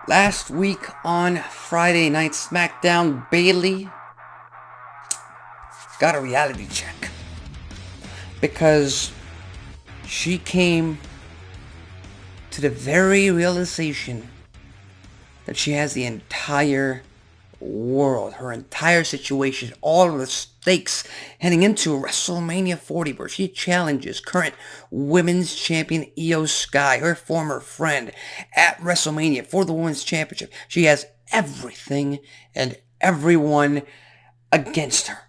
Last week on Friday Night SmackDown, Bayley got a reality check because she came to the very realization that she has the entire world, her entire situation, all of the stakes heading into WrestleMania 40, where she challenges current women's champion Io Sky, her former friend, at WrestleMania for the women's championship. She has everything and everyone against her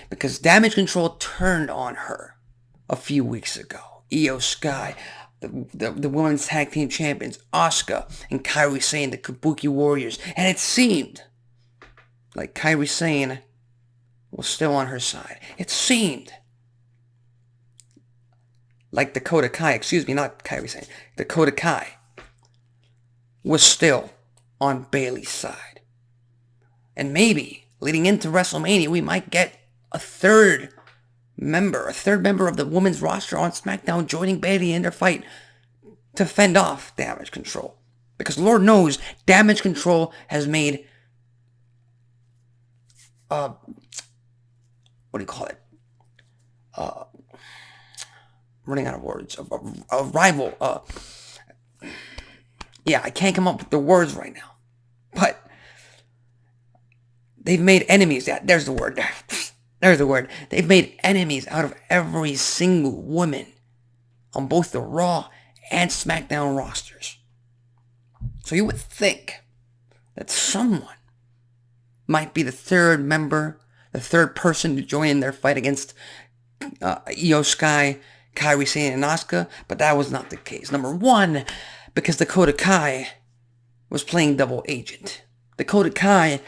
because Damage CTRL turned on her a few weeks ago. Io Sky, the women's tag team champions, Asuka and Kairi Sane, the Kabuki Warriors, and it seemed like Kairi Sane was still on her side. It seemed like Dakota Kai, not Kairi Sane, Dakota Kai was still on Bayley's side. And maybe, leading into WrestleMania, we might get a third member of the women's roster on SmackDown joining Bayley in their fight to fend off Damage CTRL. Because Lord knows, Damage CTRL has made what do you call it? Running out of words. A rival. I can't come up with the words right now. But they've made enemies. Yeah, there's the word. There's the word. They've made enemies out of every single woman on both the Raw and SmackDown rosters. So you would think that someone might be the third member, the third person to join in their fight against Io Sky, Kairi Sane, and Asuka, but that was not the case. Number one, because Dakota Kai was playing double agent. Dakota Kai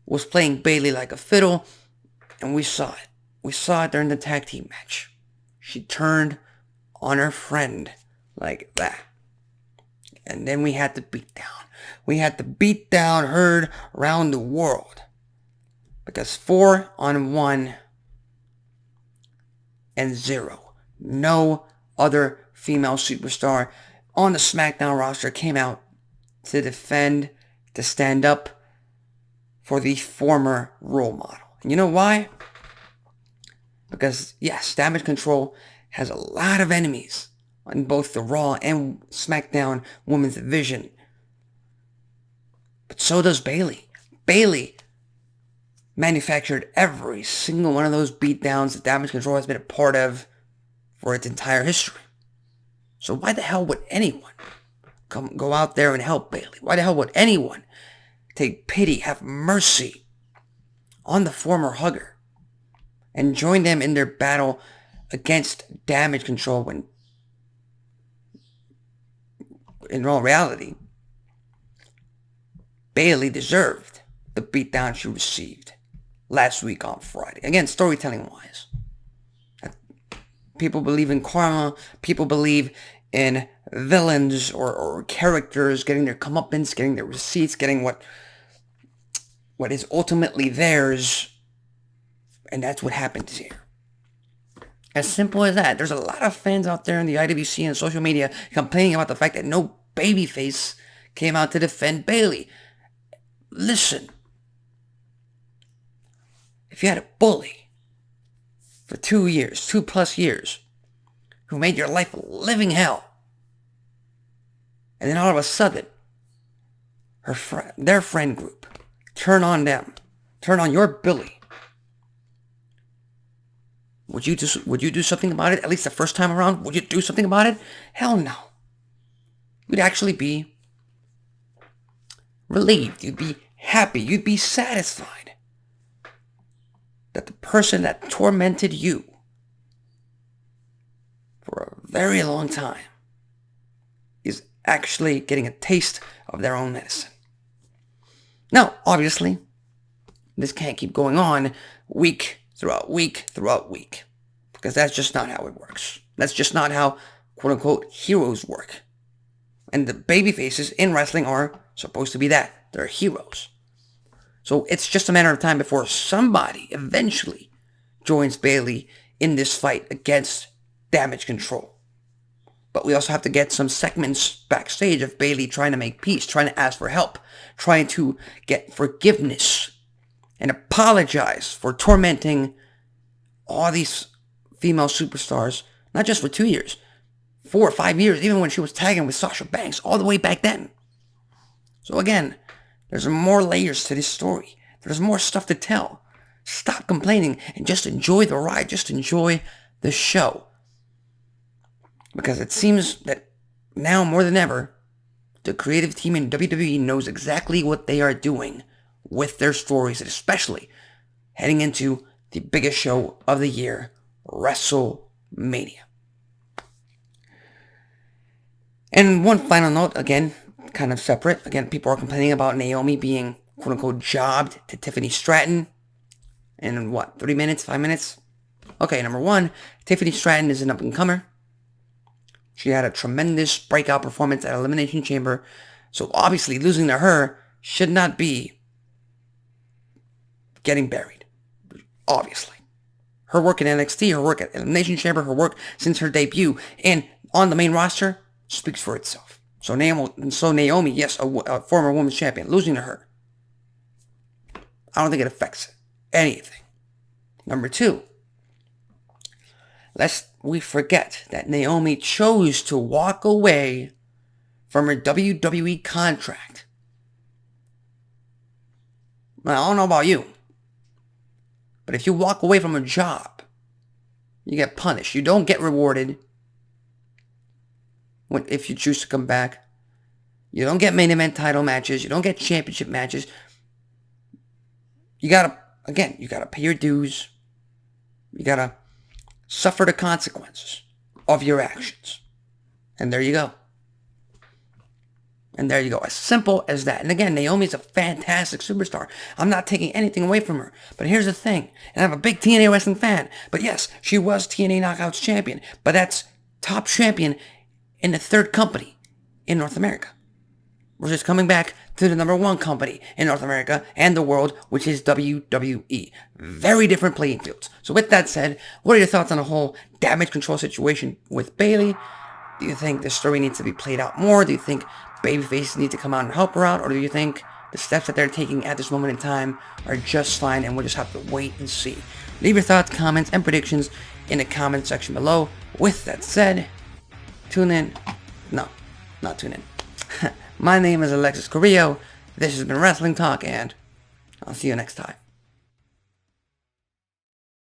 was playing Bayley like a fiddle, and we saw it. We saw it during the tag team match. She turned on her friend like that. And then we had the beatdown. We had the beatdown heard around the world. Because 4-on-1 and 0. No other female superstar on the SmackDown roster came out to defend, to stand up for the former role model. And you know why? Because, yes, Damage CTRL has a lot of enemies on both the Raw and SmackDown women's division. But so does Bayley. Bayley manufactured every single one of those beatdowns that Damage CTRL has been a part of for its entire history. So why the hell would anyone go out there and help Bayley? Why the hell would anyone take pity, have mercy on the former hugger and join them in their battle against Damage CTRL when, in all reality, Bayley deserved the beatdown she received last week on Friday? Again, storytelling-wise, people believe in karma. People believe in villains or characters getting their comeuppance, getting their receipts, getting what is ultimately theirs. And that's what happens here. As simple as that. There's a lot of fans out there in the IWC and social media complaining about the fact that no babyface came out to defend Bayley. Listen. If you had a bully for 2+ years, who made your life a living hell, and then all of a sudden, their friend group, turn on them, turn on your Billy, would you do something about it? At least the first time around, would you do something about it? Hell no. You'd actually be relieved. You'd be happy. You'd be satisfied that the person that tormented you for a very long time is actually getting a taste of their own medicine. Now, obviously, this can't keep going on week throughout week, because that's just not how it works. That's just not how, quote-unquote, heroes work. And the babyfaces in wrestling are supposed to be that. They're heroes. So it's just a matter of time before somebody eventually joins Bayley in this fight against Damage CTRL. But we also have to get some segments backstage of Bayley trying to make peace, trying to ask for help, trying to get forgiveness and apologize for tormenting all these female superstars, not just for 2 years, 4 or 5 years, even when she was tagging with Sasha Banks, all the way back then. So again, there's more layers to this story. There's more stuff to tell. Stop complaining and just enjoy the ride. Just enjoy the show. Because it seems that now more than ever, the creative team in WWE knows exactly what they are doing with their stories, especially heading into the biggest show of the year, WrestleMania. And one final note, again, kind of separate. Again, people are complaining about Naomi being, quote-unquote, jobbed to Tiffany Stratton in, 3 minutes, 5 minutes? Okay, number one, Tiffany Stratton is an up-and-comer. She had a tremendous breakout performance at Elimination Chamber, so obviously losing to her should not be getting buried. Obviously. Her work in NXT, her work at Elimination Chamber, her work since her debut, and on the main roster speaks for itself. So Naomi, yes, a former women's champion, losing to her, I don't think it affects anything. Number two, lest we forget that Naomi chose to walk away from her WWE contract. Well, I don't know about you, but if you walk away from a job, you get punished. You don't get rewarded if you choose to come back. You don't get main event title matches. You don't get championship matches. You gotta pay your dues. You gotta suffer the consequences of your actions. And there you go. As simple as that. And again, Naomi's a fantastic superstar. I'm not taking anything away from her. But here's the thing. And I'm a big TNA wrestling fan. But yes, she was TNA Knockouts champion. But that's top champion in the third company in North America. We're just coming back to the number one company in North America and the world, which is WWE. Very different playing fields. So with that said, what are your thoughts on the whole damage control situation with Bayley? Do you think the story needs to be played out more? Do you think babyfaces need to come out and help her out? Or do you think the steps that they're taking at this moment in time are just fine and we'll just have to wait and see? Leave your thoughts, comments, and predictions in the comment section below. With that said, tune in. No, not tune in. My name is Alexis Carrillo. This has been Wrestling Talk, and I'll see you next time.